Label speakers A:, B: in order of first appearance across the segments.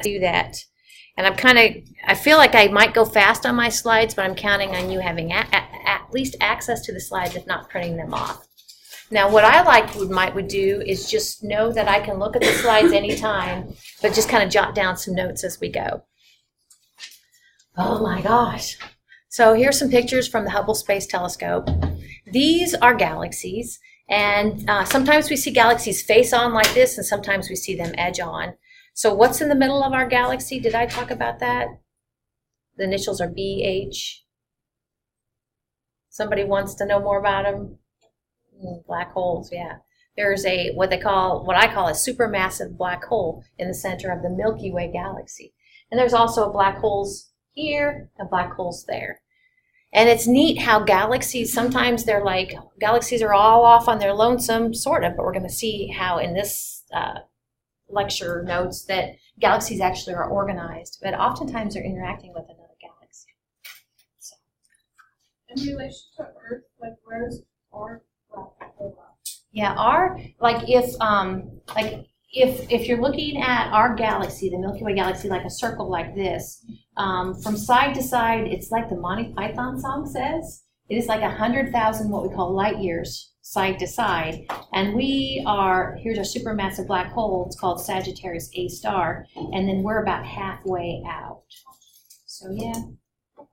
A: do that. And I feel like I might go fast on my slides, but I'm counting on you having at least access to the slides, if not printing them off. Now, what I would do is just know that I can look at the slides anytime, but just kind of jot down some notes as we go. Oh my gosh. So here's some pictures from the Hubble Space Telescope. These are galaxies, and sometimes we see galaxies face on like this, and sometimes we see them edge on. So what's in the middle of our galaxy? Did I talk about that? The initials are BH. Somebody wants to know more about them? Black holes, yeah. There's what I call a supermassive black hole in the center of the Milky Way galaxy. And there's also black holes here and black holes there. And it's neat how galaxies, sometimes they're like, galaxies are all off on their lonesome, sort of, but we're going to see how in this lecture notes that galaxies actually are organized, but oftentimes they're interacting with another galaxy. So.
B: In relation to Earth, like where's our black hole?
A: Yeah, if you're looking at our galaxy, the Milky Way galaxy, like a circle like this, from side to side, it's like the Monty Python song says. It is like 100,000 what we call light years side to side, and here's a supermassive black hole. It's called Sagittarius A star, and then we're about halfway out. So yeah,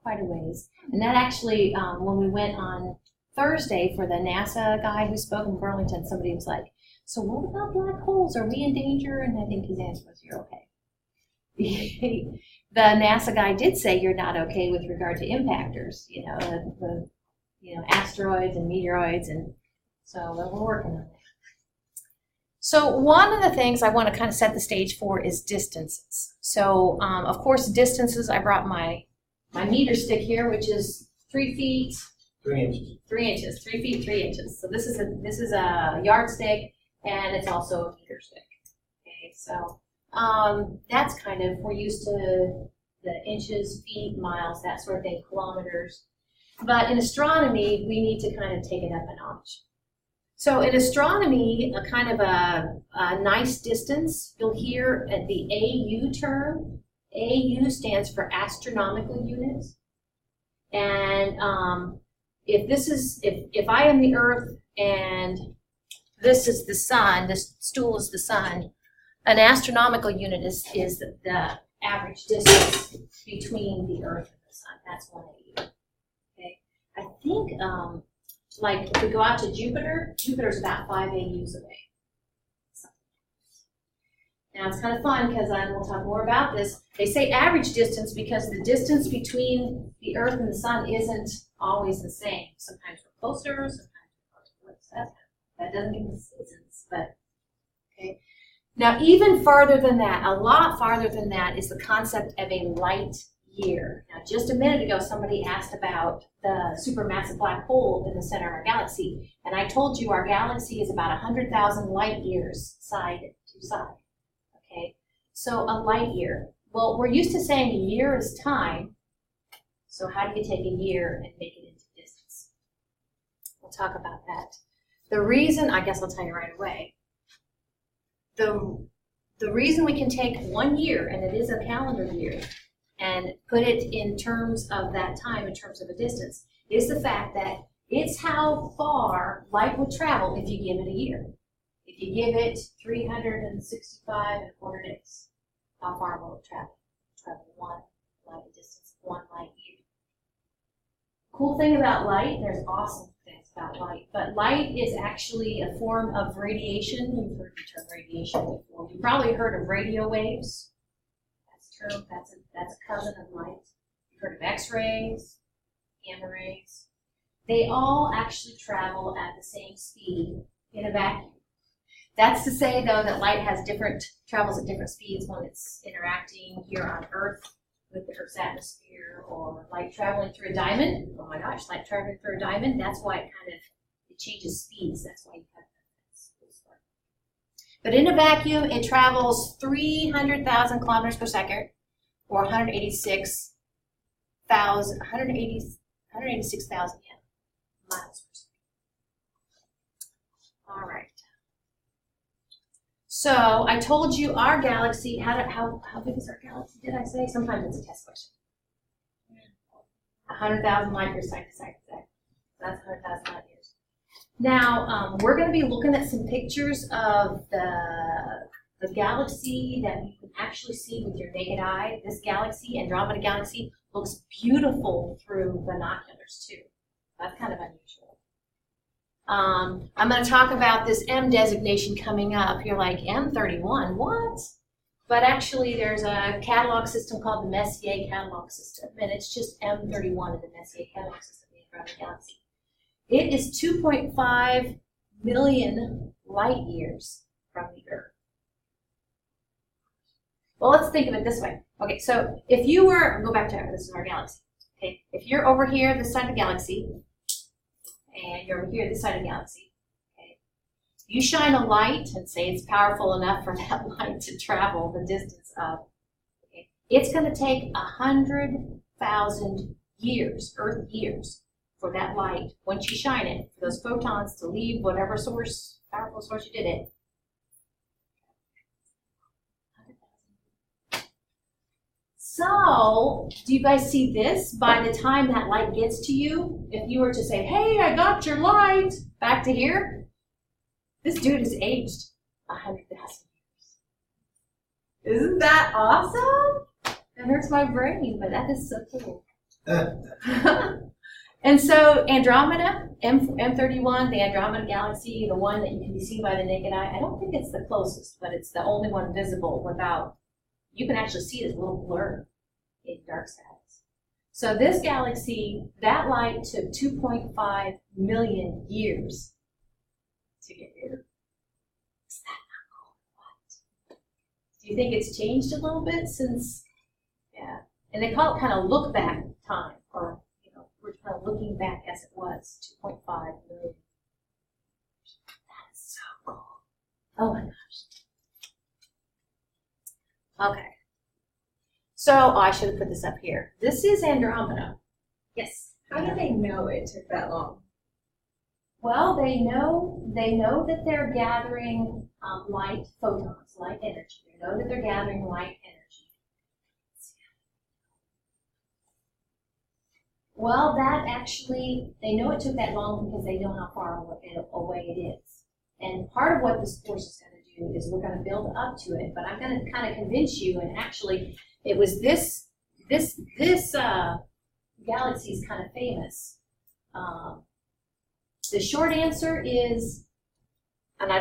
A: quite a ways. And that actually, when we went on Thursday for the NASA guy who spoke in Burlington, somebody was like, "So what about black holes? Are we in danger?" And I think his answer was, "You're okay." The NASA guy did say you're not okay with regard to impactors, the asteroids and meteoroids, and so we're working on that. So one of the things I want to kind of set the stage for is distances. So of course distances, I brought my meter stick here, which is 3 feet.
C: 3 inches.
A: 3 inches. 3 feet 3 inches. So this is a yardstick, and it's also a meter stick. Okay, so that's kind of, we're used to the inches, feet, miles, that sort of thing, kilometers. But in astronomy, we need to kind of take it up a notch. So in astronomy, a kind of a nice distance, you'll hear at the AU term. AU stands for astronomical units. And if I am the Earth and this is the sun, this stool is the sun, an astronomical unit is the average distance between the Earth and the sun. That's 1 AU. Okay, I think like if we go out to Jupiter, Jupiter's about 5 AUs away. Now it's kind of fun because we'll talk more about this. They say average distance because the distance between the Earth and the sun isn't always the same. Sometimes we're closer, sometimes we're closer. That doesn't give us seasons, but okay. Now even farther than that, a lot farther than that, is the concept of a light year. Now just a minute ago, somebody asked about the supermassive black hole in the center of our galaxy, and I told you our galaxy is about 100,000 light years side to side. Okay, so a light year. Well, we're used to saying a year is time. So how do you take a year and make it into distance? We'll talk about that. The reason, I guess I'll tell you right away. The reason we can take 1 year, and it is a calendar year, and put it in terms of that time, in terms of a distance, is the fact that it's how far light would travel if you give it a year. If you give it 365 and a quarter days, how far will it travel? Travel 1 light distance, 1 light year. Cool thing about light, there's awesome things about light, but light is actually a form of radiation. You've heard the term radiation before. You've probably heard of radio waves. That's a cousin of light. You've heard of X-rays, gamma rays. They all actually travel at the same speed in a vacuum. That's to say, though, that light travels at different speeds when it's interacting here on Earth with the Earth's atmosphere, or light traveling through a diamond. Oh my gosh, light traveling through a diamond, that's why it changes speeds. That's why you have that. But in a vacuum, it travels 300,000 kilometers per second, or 186,000 miles per second. All right. So I told you our galaxy, how big is our galaxy, did I say? Sometimes it's a test question. 100,000 light years side to side. That's 100,000 light years. Now, we're going to be looking at some pictures of the galaxy that you can actually see with your naked eye. This galaxy, Andromeda Galaxy, looks beautiful through binoculars too. That's kind of unusual. I'm going to talk about this M designation coming up. You're like, M31, what? But actually, there's a catalog system called the Messier catalog system, and it's just M31 in the Messier catalog system in the Andromeda Galaxy. It is 2.5 million light years from the Earth. Well, let's think of it this way. Okay, so if you were, go back to this is our galaxy. Okay, if you're over here, this side of the galaxy, and you're over here, this side of the galaxy, okay, you shine a light and say it's powerful enough for that light to travel the distance of, okay, it's going to take 100,000 years, Earth years, for that light, once you shine it, for those photons to leave whatever source, powerful source you did it. So, do you guys see this? By the time that light gets to you, if you were to say, hey, I got your light, back to here, this dude has aged 100,000 years. Isn't that awesome? That hurts my brain, but that is so cool. And so Andromeda, M31, the Andromeda Galaxy, the one that you can be seen by the naked eye, I don't think it's the closest, but it's the only one visible without, you can actually see this little blur in dark skies. So this galaxy, that light took 2.5 million years to get here. Is that not cool? What? Do you think it's changed a little bit since, yeah. And they call it kind of look back time, or we're kind of looking back as it was, 2.5 million. That is so cool. Oh my gosh. Okay. So, I should have put this up here. This is Andromeda. Yes?
B: How do they know it took that long?
A: Well, they know that they're gathering light photons, light energy. They know that they're gathering light energy. Well, that actually, they know it took that long because they know how far away it is. And part of what this course is going to do is we're going to build up to it, but I'm going to kind of convince you, and actually, it was this galaxy is kind of famous. The short answer is, and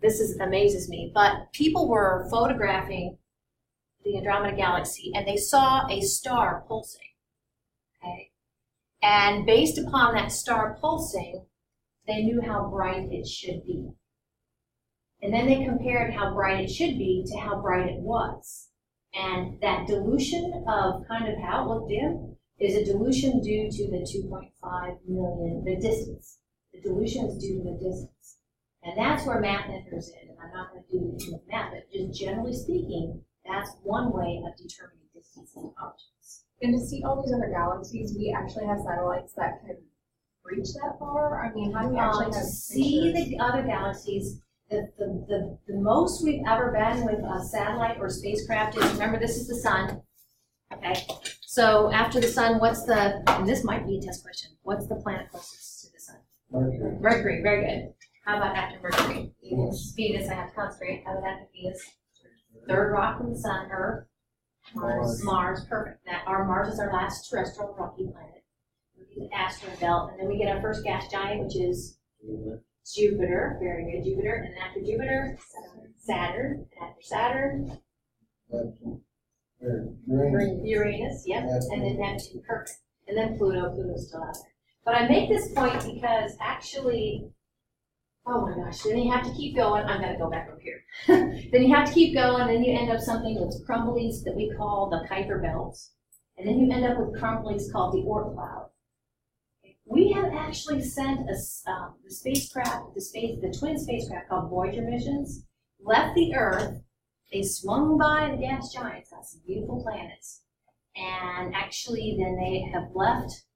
A: this amazes me, but people were photographing the Andromeda Galaxy and they saw a star pulsing, okay? And based upon that star pulsing, they knew how bright it should be. And then they compared how bright it should be to how bright it was. And that dilution of kind of how it looked dim is a dilution due to the 2.5 million, the distance. The dilution is due to the distance. And that's where math enters in. And I'm not going to do it with math, but just generally speaking, that's one way of determining distances of objects.
B: And to see all these other galaxies, we actually have satellites that can reach that far? I mean, how do we actually
A: to see the other galaxies? The most we've ever been with a satellite or spacecraft is, remember, this is the sun, okay? So after the sun, and this might be a test question, what's the planet closest to the sun?
C: Mercury.
A: Mercury, very good. How about after Mercury?
C: Venus.
A: Venus, I have to concentrate. How about after Venus? Third rock from the sun, Earth. Mars, perfect. Our Mars is our last terrestrial rocky planet. We get the asteroid belt, and then we get our first gas giant, which is Jupiter, very good, Jupiter, and then after Jupiter, Saturn, and after Saturn, Uranus, yep, and then Neptune, perfect, and then Pluto's still out there. But I make this point because actually, oh my gosh, then you have to keep going. I'm going to go back over here. Then you have to keep going, and then you end up something with crumblies that we call the Kuiper Belt, and then you end up with crumblies called the Oort cloud. We have actually sent the twin spacecraft called Voyager missions, left the Earth, they swung by the gas giants, got some beautiful planets, and actually then they have left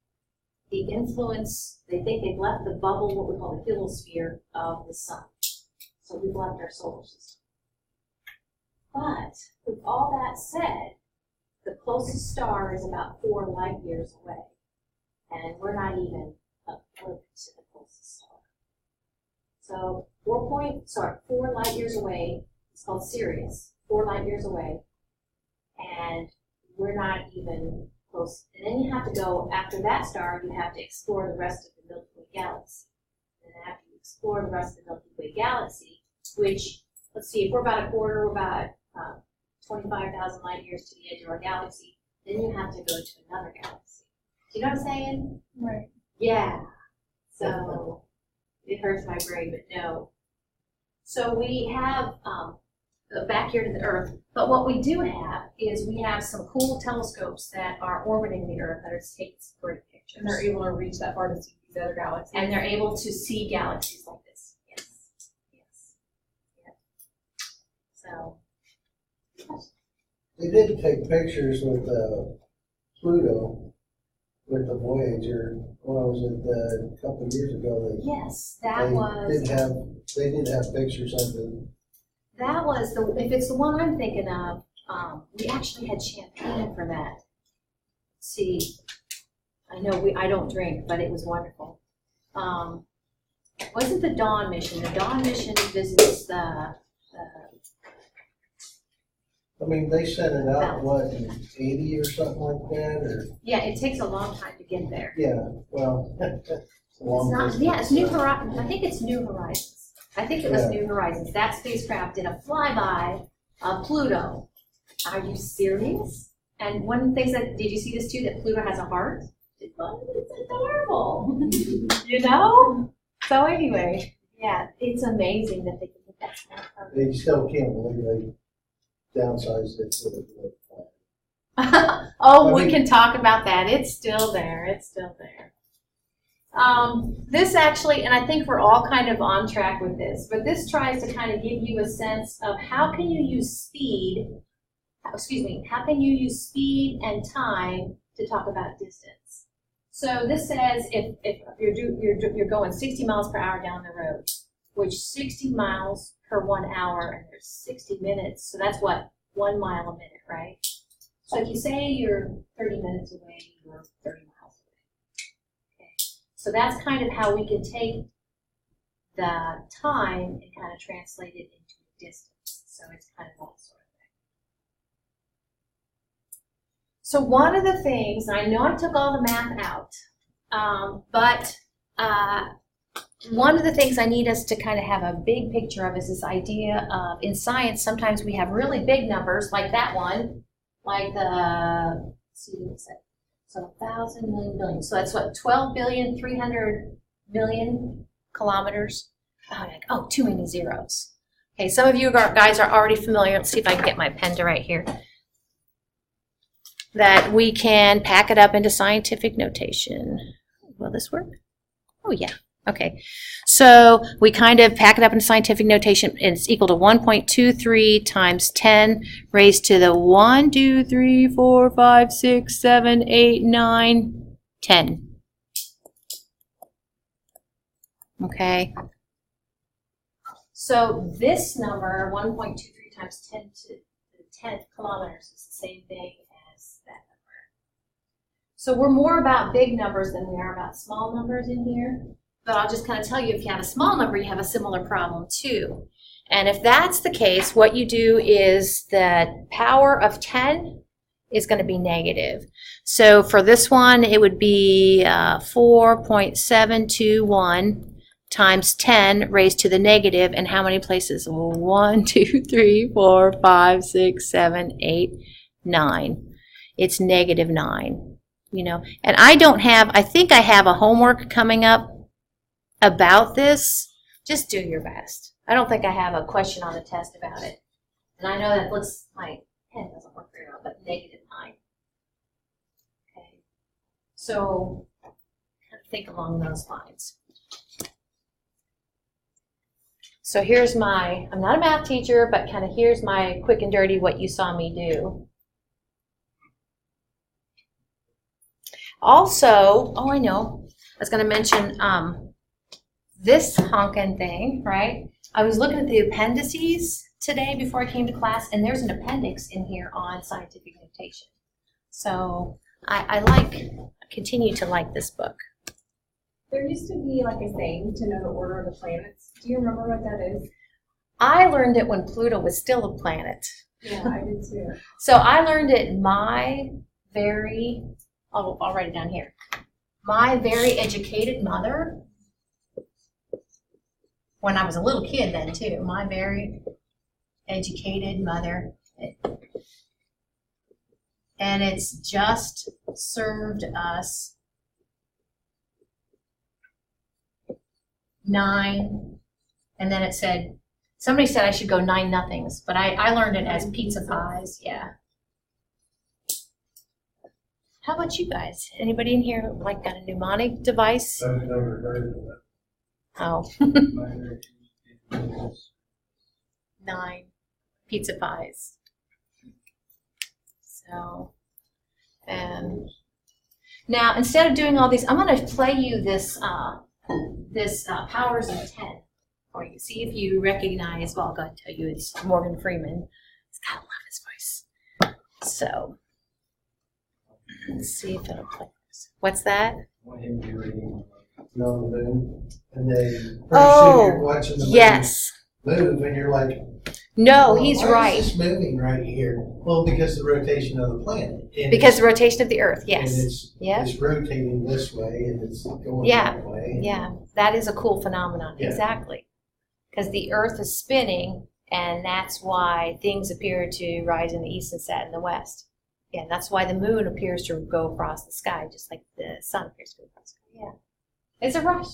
A: the influence, they think they've left the bubble, what we call the heliosphere of the sun. So we've left our solar system. But with all that said, the closest star is about 4 light years away. And we're not even up close to the closest star. So 4 light years away, it's called Sirius, 4 light years away. And we're not even close. And then you have to go, after that star, you have to explore the rest of the Milky Way galaxy. And after you explore the rest of the Milky Way galaxy, which, let's see, if we're about a quarter, we're about 25,000 light years to the edge of our galaxy, then you have to go to another galaxy. Do you know what I'm saying?
B: Right.
A: Yeah. So it hurts my brain, but no. So we have back here to the Earth, but what we do have is we have some cool telescopes that are orbiting the Earth that are taking some great pictures.
B: And they're able to reach that far to see these other galaxies.
A: And they're able to see galaxies like this. Yes. Yes. Yeah. So.
C: They did take pictures with Pluto, with the Voyager. What was it, a couple of years ago?
A: Yes,
C: They did have pictures of them.
A: That was if it's the one I'm thinking of, we actually had champagne for that. Let's see, I know I don't drink, but it was wonderful. Wasn't the Dawn mission? The Dawn mission visits the
C: I mean, they sent it out, what, in 80 or something like that, or?
A: Yeah, it takes a long time to get there.
C: Yeah, well, it's a long distance.
A: Yeah, it's New Horizons. I think it's New Horizons. I think it was New Horizons. That spacecraft did a flyby of Pluto. Are you serious? And one of the things did you see this too, that Pluto has a heart? It's adorable, you know? So anyway, yeah, it's amazing that they can get that small.
C: They still can't believe they downsized it to the
A: we can talk about that. It's still there. It's still there. This actually, and I think we're all kind of on track with this, but this tries to kind of give you a sense of how can you use speed, how can you use speed and time to talk about distance. So this says if you're going 60 miles per hour down the road, which 60 miles per 1 hour, and there's 60 minutes, so that's what, 1 mile a minute, right? So if you say you're 30 minutes away, you're 30 miles away. Okay. So that's kind of how we can take the time and kind of translate it into a distance. So it's kind of that sort of thing. So one of the things, I know I took all the math out, but one of the things I need us to kind of have a big picture of is this idea of, in science, sometimes we have really big numbers, like that one, like the, let's see what it said. So 1,000 million billion. So that's what, 12,300,000,000 kilometers. Oh, too many zeros. Okay, some of you guys are already familiar. Let's see if I can get my pen to write here. That we can pack it up into scientific notation. Will this work? Oh, yeah. Okay, so we kind of pack it up in scientific notation, and it's equal to 1.23 times 10 raised to the 1, 2, 3, 4, 5, 6, 7, 8, 9, 10. Okay, so this number, 1.23 times 10 to the 10th kilometers, is the same thing as that number. So we're more about big numbers than we are about small numbers in here. But I'll just kind of tell you, if you have a small number, you have a similar problem too. And if that's the case, what you do is the power of 10 is going to be negative. So for this one, it would be 4.721 times 10 raised to the negative, and how many places? 1, 2, 3, 4, 5, 6, 7, 8, 9. It's negative 9, you know. And I think I have a homework coming up about this. Just do your best. I don't think I have a question on the test about it. And I know that looks, my pen doesn't work very well, but negative 9. Okay. So kind of think along those lines. So here's I'm not a math teacher, but kind of here's my quick and dirty what you saw me do. Also, I know, I was going to mention this honkin' thing, right? I was looking at the appendices, today before I came to class, and there's an appendix in here on scientific notation. So I continue to like this book.
B: There used to be like a saying to know the order of the planets. Do you remember what that is?
A: I learned it when Pluto was still a planet.
B: Yeah, I did too.
A: So I learned it I'll write it down here. My very educated mother, when I was a little kid then too, my very educated mother, and it's just served us 9, and then it said, somebody said I should go 9 nothings, but I learned it as pizza pies, yeah. How about you guys? Anybody in here like got a mnemonic device?
C: I've never heard of
A: Oh,
C: that.
A: 9 pizza pies. So, and now instead of doing all these, I'm going to play you this Powers of 10 for you. See if you recognize. Well, I'll go ahead and tell you it's Morgan Freeman. He's got to love his voice. So, let's see if it'll play. What's that?
C: No, moon. And then
A: Oh,
C: you're watching the
A: yes.
C: moon move, and you're like,
A: No,
C: well,
A: he's
C: why
A: right.
C: is this moving right here? Well, because of the rotation of the planet. And
A: Because the rotation of the Earth, yes.
C: And it's,
A: Yep.
C: it's rotating this way, and it's going
A: Yeah.
C: that way.
A: Yeah, that is a cool phenomenon,
C: Yeah.
A: exactly. Because the Earth is spinning, and that's why things appear to rise in the east and set in the west. Yeah, that's why the moon appears to go across the sky, just like the sun appears to go across the sky. Yeah, it's a rush.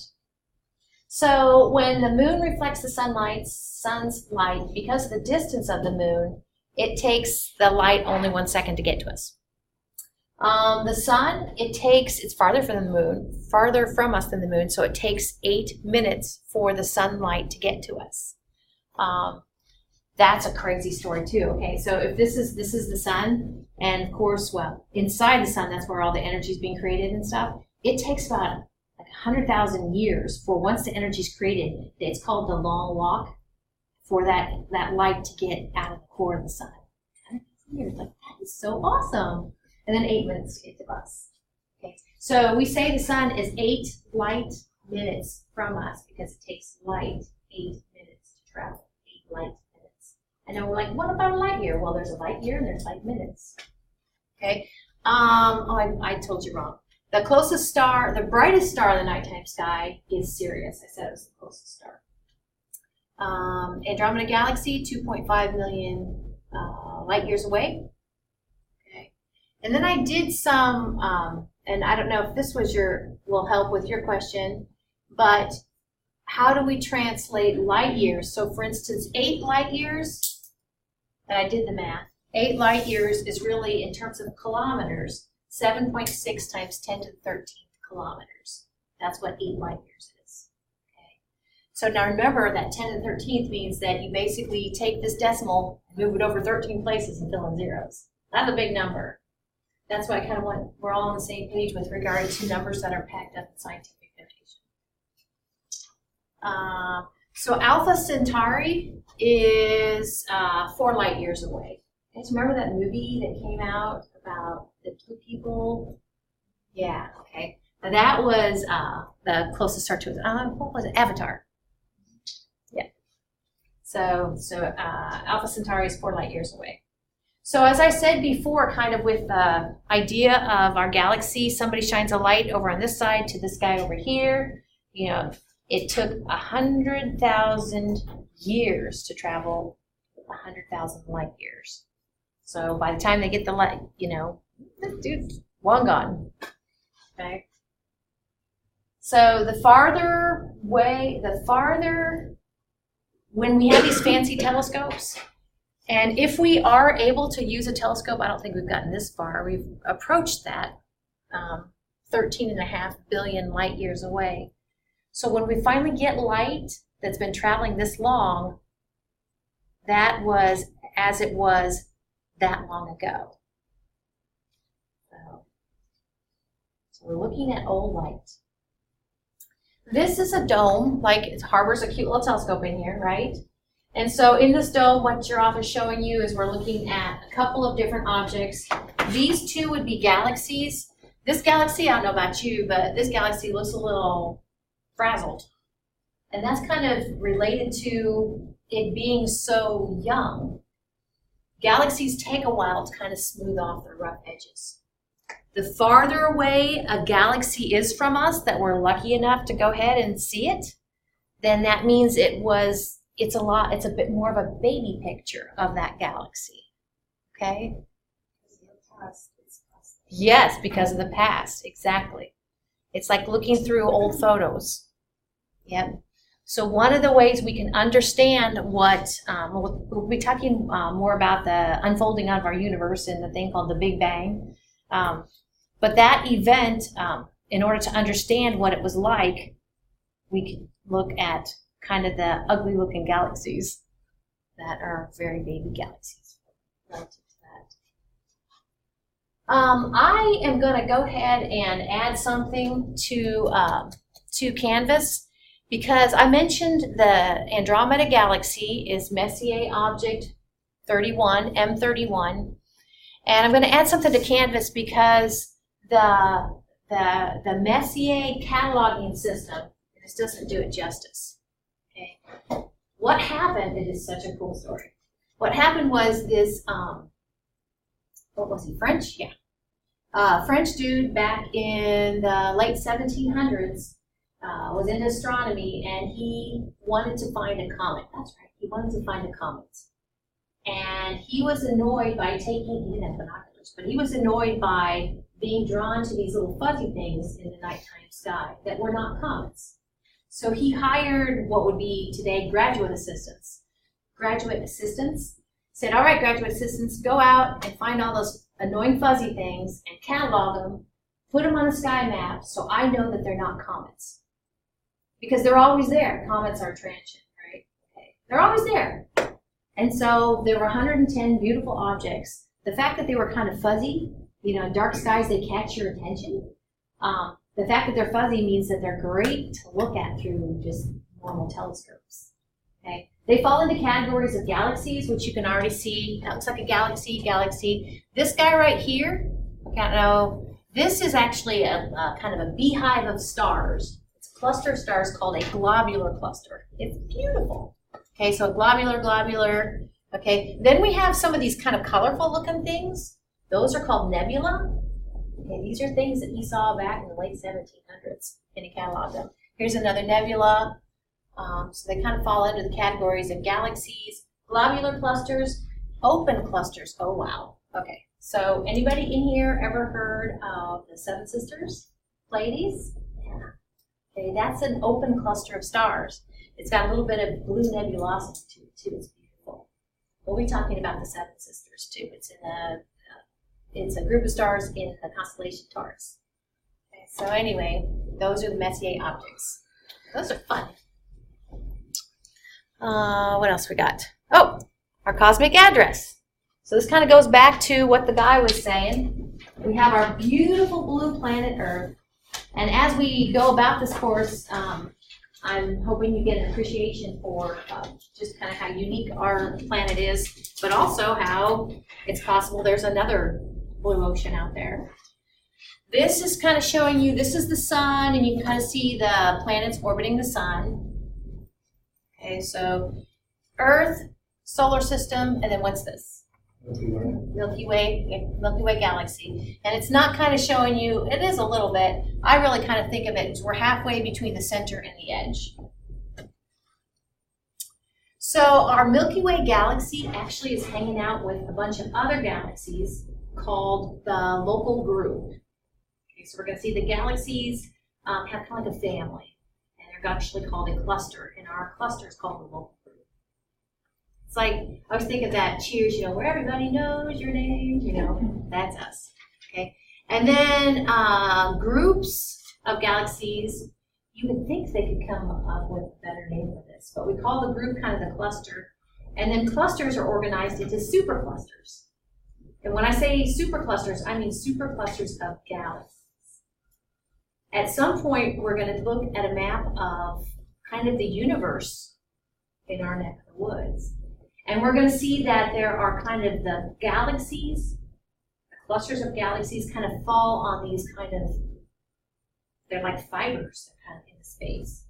A: So when the moon reflects the sun's light, because of the distance of the moon, it takes the light only 1 second to get to us. The sun, it's farther from us than the moon, so it takes 8 minutes for the sunlight to get to us. That's a crazy story too, okay? So if this is the sun, and of course, well, inside the sun, that's where all the energy is being created and stuff. It takes about like 100,000 years for once the energy is created, it's called the long walk, for that light to get out of the core of the sun. 100,000 years, like that is so awesome. And then 8 minutes to get to us. Okay, so we say the sun is 8 light minutes from us because it takes light 8 minutes to travel. 8 light minutes. And then we're like, what about a light year? Well, there's a light year and there's light minutes. Okay. I told you wrong. The closest star, the brightest star in the nighttime sky is Sirius. I said it was the closest star. Andromeda Galaxy, 2.5 million light years away. Okay. And then I did some, and I don't know if this will help with your question, but how do we translate light years? So for instance, 8 light years, and I did the math, 8 light years is really, in terms of kilometers, 7.6 times 10 to the 13th kilometers. That's what 8 light years is. Okay. So now remember that 10 to the 13th means that you basically take this decimal and move it over 13 places and fill in zeros. That's a big number. That's why I kind of want, we're all on the same page with regard to numbers that are packed up in scientific notation. So Alpha Centauri is 4 light years away. You guys remember that movie that came out about the 2 people? Yeah, okay. Now that was the closest star to it. What was it? Avatar. Yeah. So Alpha Centauri is 4 light years away. So as I said before, kind of with the idea of our galaxy, somebody shines a light over on this side to this guy over here. You know, it took 100,000 years to travel 100,000 light years. So by the time they get the light, you know, this dude's long gone. Okay. So the farther, when we have these fancy telescopes, and if we are able to use a telescope, I don't think we've gotten this far. We've approached that 13.5 billion light years away. So when we finally get light that's been traveling this long, that was as it was that long ago. So we're looking at old light. This is a dome, like it harbors a cute little telescope in here, right? And so in this dome, what your author's showing you is we're looking at a couple of different objects. These two would be galaxies. This galaxy, I don't know about you, but this galaxy looks a little frazzled. And that's kind of related to it being so young. Galaxies take a while to kind of smooth off their rough edges. The farther away a galaxy is from us, that we're lucky enough to go ahead and see it, then that means it's a bit more of a baby picture of that galaxy. Okay? Yes, because of the past, exactly. It's like looking through old photos. Yep. So one of the ways we can understand what, we'll be talking more about the unfolding of our universe in the thing called the Big Bang. But that event, in order to understand what it was like, we can look at kind of the ugly looking galaxies that are very baby galaxies relative to that. I am going to go ahead and add something to Canvas. Because I mentioned the Andromeda Galaxy is Messier Object 31, M31, and I'm going to add something to Canvas because the Messier cataloging system just doesn't do it justice. Okay, what happened? It is such a cool story. What happened was this. What was he? French? Yeah, French dude back in the late 1700s. Was into astronomy, and he wanted to find a comet. That's right, he wanted to find a comet. And he was annoyed by he didn't have binoculars, but he was annoyed by being drawn to these little fuzzy things in the nighttime sky that were not comets. So he hired what would be today graduate assistants. Graduate assistants said, all right, graduate assistants, go out and find all those annoying fuzzy things and catalog them, put them on a sky map so I know that they're not comets. Because they're always there. Comets are transient, right? Okay. They're always there. And so there were 110 beautiful objects. The fact that they were kind of fuzzy, in dark skies, they catch your attention. The fact that they're fuzzy means that they're great to look at through just normal telescopes. Okay. They fall into categories of galaxies, which you can already see. That looks like a galaxy. This guy right here, I don't know, this is actually a kind of a beehive of stars. Cluster of stars called a globular cluster. It's beautiful. Okay, so globular. Okay, then we have some of these kind of colorful looking things. Those are called nebula. Okay, these are things that he saw back in the late 1700s, and he cataloged them. Here's another nebula. So they kind of fall into the categories of galaxies, globular clusters, open clusters. Oh, wow. Okay, so anybody in here ever heard of the Seven Sisters Pleiades? Yeah. Okay, that's an open cluster of stars. It's got a little bit of blue nebulosity to it too. It's beautiful. We'll be talking about the Seven Sisters too. It's a group of stars in the constellation Taurus. Okay, so anyway, those are the Messier objects. Those are fun. What else we got? Oh, our cosmic address. So this kind of goes back to what the guy was saying. We have our beautiful blue planet Earth. And as we go about this course, I'm hoping you get an appreciation for just kind of how unique our planet is, but also how it's possible there's another blue ocean out there. This is kind of showing you, this is the sun, and you can kind of see the planets orbiting the sun. Okay, so Earth, solar system, and then what's this? Milky Way galaxy. And it's not kind of showing you, it is a little bit, I really kind of think of it as we're halfway between the center and the edge. So our Milky Way galaxy actually is hanging out with a bunch of other galaxies called the local group. Okay, so we're going to see the galaxies have kind of like a family, and they're actually called a cluster, and our cluster is called the local group. It's like, I was thinking of that Cheers, where everybody knows your name, that's us, okay? And then groups of galaxies, you would think they could come up with a better name for this, but we call the group kind of the cluster. And then clusters are organized into superclusters. And when I say superclusters, I mean superclusters of galaxies. At some point, we're going to look at a map of kind of the universe in our neck of the woods. And we're going to see that there are kind of the galaxies, the clusters of galaxies kind of fall on these kind of, they're like fibers kind of in the space.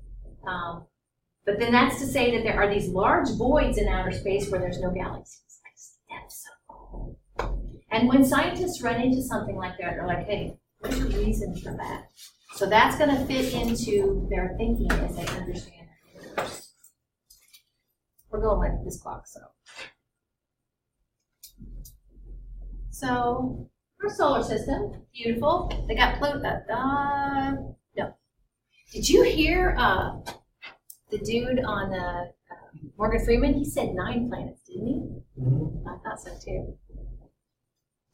A: But then that's to say that there are these large voids in outer space where there's no galaxies. That's so cool. And when scientists run into something like that, they're like, hey, what's the reason for that? So that's going to fit into their thinking as they understand the universe. We're going with this clock, so our solar system, beautiful. They got Pluto. No. Did you hear the dude on Morgan Freeman? He said 9 planets, didn't he?
C: Mm-hmm.
A: I thought so too.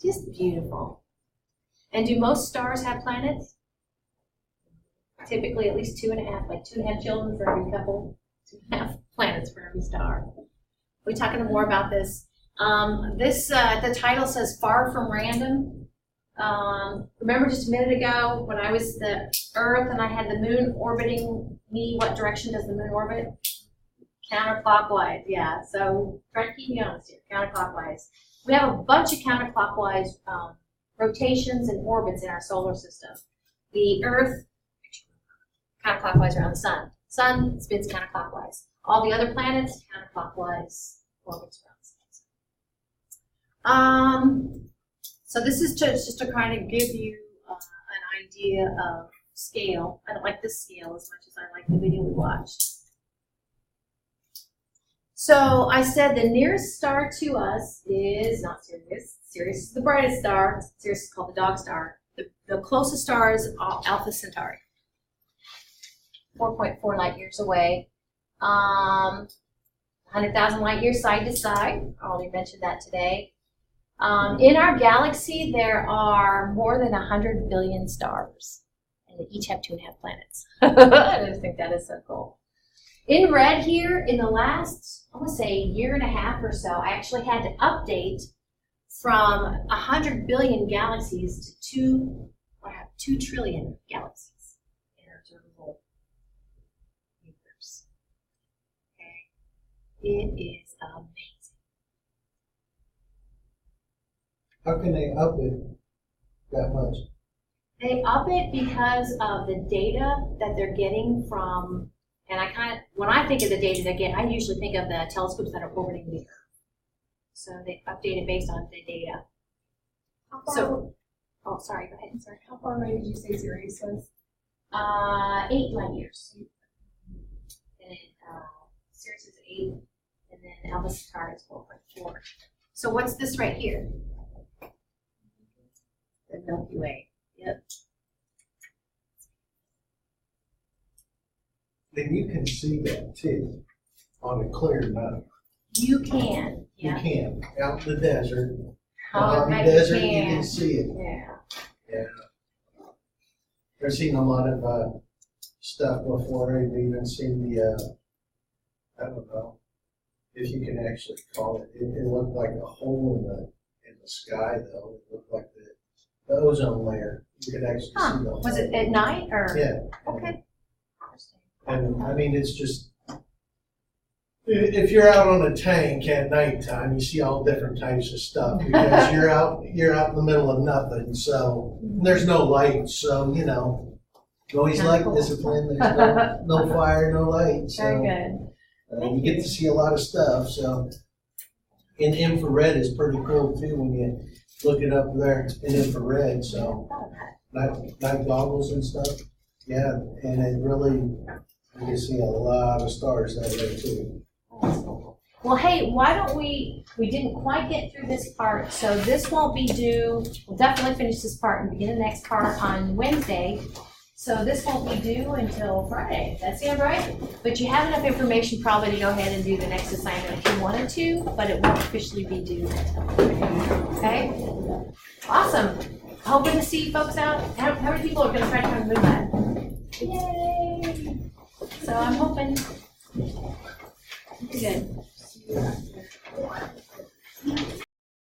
A: Just beautiful. And do most stars have planets? Typically at least 2.5, like 2.5 children for every couple, 2.5 planets for every star. We're talking more about this. The title says Far From Random. Remember just a minute ago when I was the Earth and I had the moon orbiting me, what direction does the moon orbit? Counterclockwise, yeah. So try to keep me honest here, counterclockwise. We have a bunch of counterclockwise rotations and orbits in our solar system. The Earth, counterclockwise around the sun. Sun spins counterclockwise. All the other planets, counterclockwise orbits around the sun. So this is just to kind of give you an idea of scale. I don't like this scale as much as I like the video we watched. So I said the nearest star to us is not Sirius. Sirius is the brightest star. Sirius is called the dog star. The closest star is Alpha Centauri. 4.4 light years away. 100,000 light years side to side. I already mentioned that today. In our galaxy, there are more than 100 billion stars, and they each have 2.5 planets. I just think that is so cool. In red here, in the last, I want to say, year and a half or so, I actually had to update from 100 billion galaxies to 2 trillion galaxies in our observable universe. Okay, it is amazing.
C: How can they up it that much?
A: They up it because of the data that they're getting from, and when I think of the data they get, I usually think of the telescopes that are orbiting the Earth. So they update it based on the data. Oh, sorry, go ahead. Sorry.
B: How far away did you say Sirius was?
A: 8 light years. And Sirius is 8, and then Alpha Centauri is 4.4. So what's this right here? The Milky Way. Yep.
C: And you can see that too on a clear night.
A: You can. Yeah.
C: You can. Out in the desert.
A: Oh,
C: In the
A: I
C: desert,
A: can.
C: you can see it.
A: Yeah.
C: Yeah. I've seen a lot of stuff before. I've even seen the, I don't know if you can actually call it. It looked like a hole in the sky, though. It looked like the ozone layer. You could actually see the hole.
A: Was it at night or?
C: Yeah.
A: Okay.
C: And I mean, it's just, if you're out on a tank at nighttime, you see all different types of stuff because you're out in the middle of nothing. So there's no light. So, you know, always light discipline. There's no fire, no light. So,
A: Very good.
C: you get to see a lot of stuff. So, and infrared is pretty cool too when you look it up there in infrared. So, night goggles and stuff. Yeah, and it really, you can see a lot of stars that way too.
A: Well, hey, why don't we didn't quite get through this part, so this won't be due, we'll definitely finish this part and begin the next part on Wednesday. So this won't be due until Friday. That sound right? But you have enough information probably to go ahead and do the next assignment if you wanted to, but it won't officially be due until Friday. Okay? Awesome. Hoping to see folks out. How many people are going to try to come to Moonlight? Yay! So I'm hoping. Good.